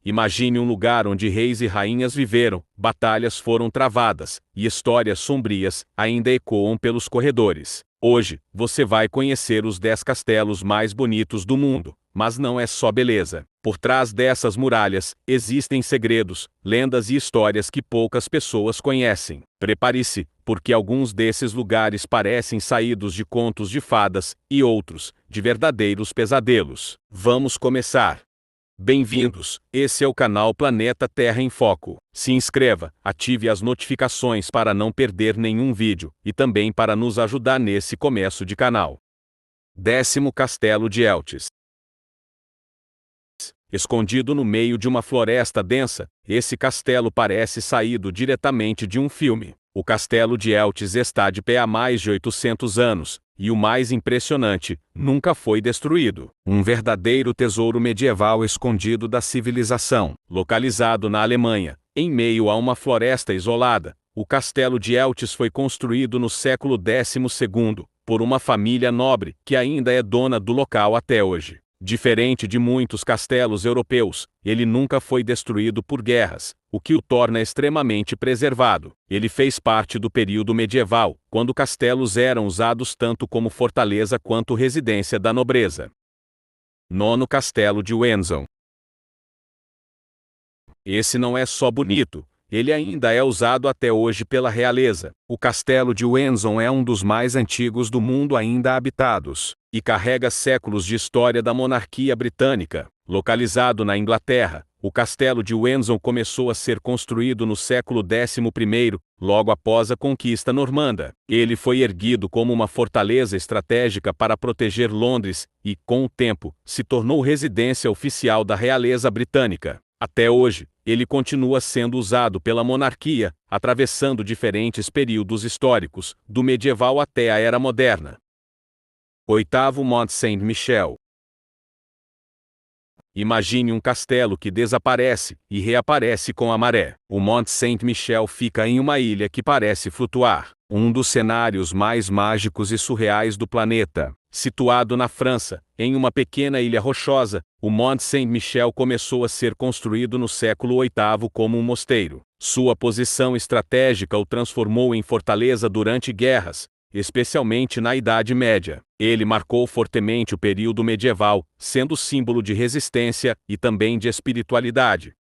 Imagine um lugar onde reis e rainhas viveram, batalhas foram travadas, e histórias sombrias ainda ecoam pelos corredores. Hoje, você vai conhecer os 10 castelos mais bonitos do mundo, mas não é só beleza. Por trás dessas muralhas, existem segredos, lendas e histórias que poucas pessoas conhecem. Prepare-se, porque alguns desses lugares parecem saídos de contos de fadas, e outros, de verdadeiros pesadelos. Vamos começar! Bem-vindos, esse é o canal Planeta Terra em Foco. Se inscreva, ative as notificações para não perder nenhum vídeo, e também para nos ajudar nesse começo de canal. 10º Castelo de Eltis. Escondido no meio de uma floresta densa, esse castelo parece saído diretamente de um filme. O castelo de Eltis está de pé há mais de 800 anos, e o mais impressionante, nunca foi destruído. Um verdadeiro tesouro medieval escondido da civilização. Localizado na Alemanha, em meio a uma floresta isolada, o castelo de Eltis foi construído no século XII, por uma família nobre, que ainda é dona do local até hoje. Diferente de muitos castelos europeus, ele nunca foi destruído por guerras, o que o torna extremamente preservado. Ele fez parte do período medieval, quando castelos eram usados tanto como fortaleza quanto residência da nobreza. 9º Castelo de Windsor. Esse não é só bonito, ele ainda é usado até hoje pela realeza. O castelo de Windsor é um dos mais antigos do mundo ainda habitados, e carrega séculos de história da monarquia britânica. Localizado na Inglaterra, o castelo de Windsor começou a ser construído no século XI, logo após a conquista normanda. Ele foi erguido como uma fortaleza estratégica para proteger Londres e, com o tempo, se tornou residência oficial da realeza britânica. Até hoje, ele continua sendo usado pela monarquia, atravessando diferentes períodos históricos, do medieval até a era moderna. 8º Mont Saint-Michel. Imagine um castelo que desaparece e reaparece com a maré. O Mont Saint-Michel fica em uma ilha que parece flutuar, um dos cenários mais mágicos e surreais do planeta. Situado na França, em uma pequena ilha rochosa, o Mont Saint-Michel começou a ser construído no século VIII como um mosteiro. Sua posição estratégica o transformou em fortaleza durante guerras, especialmente na Idade Média. Ele marcou fortemente o período medieval, sendo símbolo de resistência e também de espiritualidade.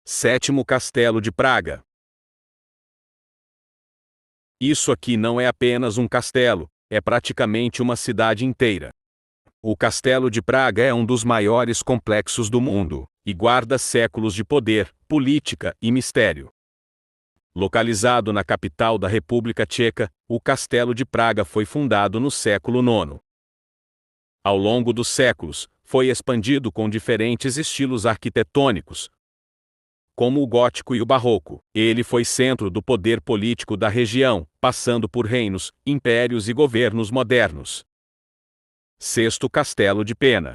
7º Castelo de Praga. Isso aqui não é apenas um castelo, é praticamente uma cidade inteira. O Castelo de Praga é um dos maiores complexos do mundo, e guarda séculos de poder, política e mistério. Localizado na capital da República Tcheca, o Castelo de Praga foi fundado no século IX. Ao longo dos séculos, foi expandido com diferentes estilos arquitetônicos, como o gótico e o barroco. Ele foi centro do poder político da região, passando por reinos, impérios e governos modernos. 6º Castelo de Pena.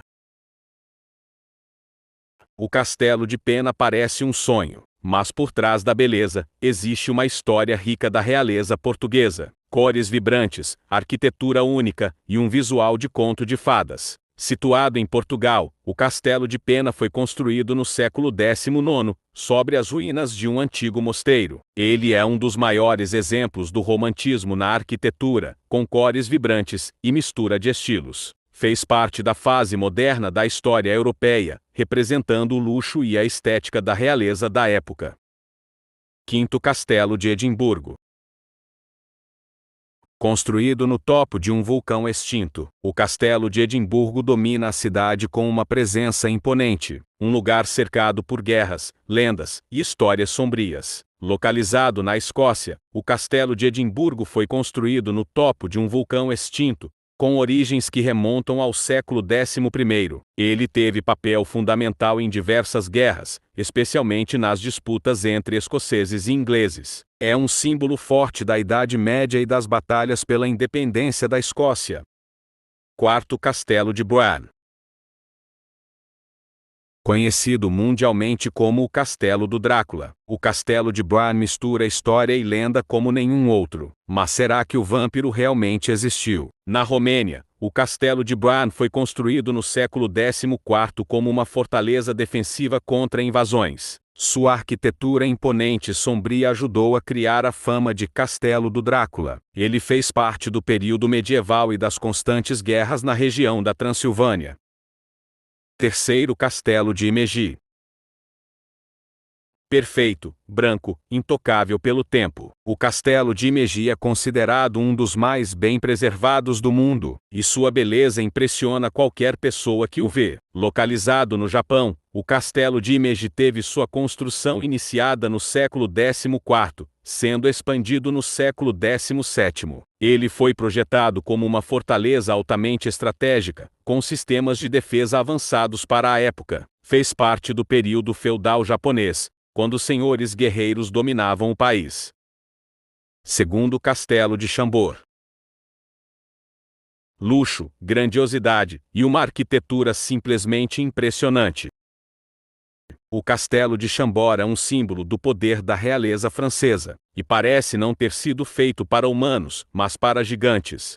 O Castelo de Pena parece um sonho, mas por trás da beleza, existe uma história rica da realeza portuguesa. Cores vibrantes, arquitetura única e um visual de conto de fadas. Situado em Portugal, o Castelo de Pena foi construído no século XIX, sobre as ruínas de um antigo mosteiro. Ele é um dos maiores exemplos do romantismo na arquitetura, com cores vibrantes e mistura de estilos. Fez parte da fase moderna da história europeia, representando o luxo e a estética da realeza da época. 5º Castelo de Edimburgo. Construído no topo de um vulcão extinto, o Castelo de Edimburgo domina a cidade com uma presença imponente, um lugar cercado por guerras, lendas e histórias sombrias. Localizado na Escócia, o Castelo de Edimburgo foi construído no topo de um vulcão extinto, com origens que remontam ao século XI. Ele teve papel fundamental em diversas guerras, especialmente nas disputas entre escoceses e ingleses. É um símbolo forte da Idade Média e das batalhas pela independência da Escócia. 4º Castelo de Bran. Conhecido mundialmente como o Castelo do Drácula, o Castelo de Bran mistura história e lenda como nenhum outro. Mas será que o vampiro realmente existiu? Na Romênia, O castelo de Bran foi construído no século XIV como uma fortaleza defensiva contra invasões. Sua arquitetura imponente e sombria ajudou a criar a fama de Castelo do Drácula. Ele fez parte do período medieval e das constantes guerras na região da Transilvânia. Terceiro Castelo de Himeji. Perfeito, branco, intocável pelo tempo. O castelo de Himeji é considerado um dos mais bem preservados do mundo, e sua beleza impressiona qualquer pessoa que o vê. Localizado no Japão, o castelo de Himeji teve sua construção iniciada no século XIV, sendo expandido no século XVII. Ele foi projetado como uma fortaleza altamente estratégica, com sistemas de defesa avançados para a época. Fez parte do período feudal japonês, quando os senhores guerreiros dominavam o país. Segundo Castelo de Chambord. Luxo, grandiosidade e uma arquitetura simplesmente impressionante. O Castelo de Chambord é um símbolo do poder da realeza francesa, e parece não ter sido feito para humanos, mas para gigantes.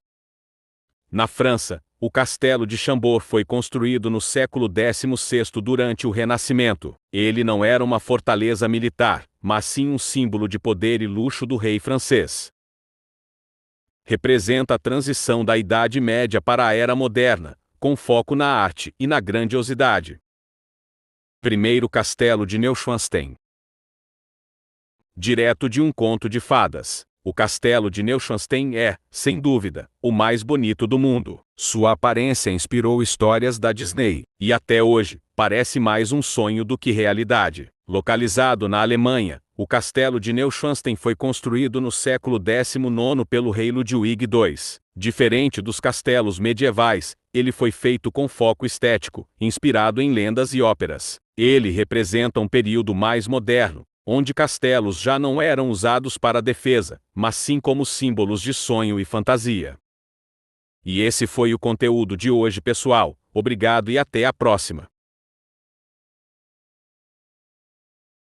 Na França, o Castelo de Chambord foi construído no século XVI durante o Renascimento. Ele não era uma fortaleza militar, mas sim um símbolo de poder e luxo do rei francês. Representa a transição da Idade Média para a Era Moderna, com foco na arte e na grandiosidade. Primeiro Castelo de Neuschwanstein. Direto de um conto de fadas. O castelo de Neuschwanstein é, sem dúvida, o mais bonito do mundo. Sua aparência inspirou histórias da Disney, e até hoje, parece mais um sonho do que realidade. Localizado na Alemanha, o castelo de Neuschwanstein foi construído no século XIX pelo rei Ludwig II. Diferente dos castelos medievais, ele foi feito com foco estético, inspirado em lendas e óperas. Ele representa um período mais moderno, onde castelos já não eram usados para defesa, mas sim como símbolos de sonho e fantasia. E esse foi o conteúdo de hoje, pessoal. Obrigado e até a próxima.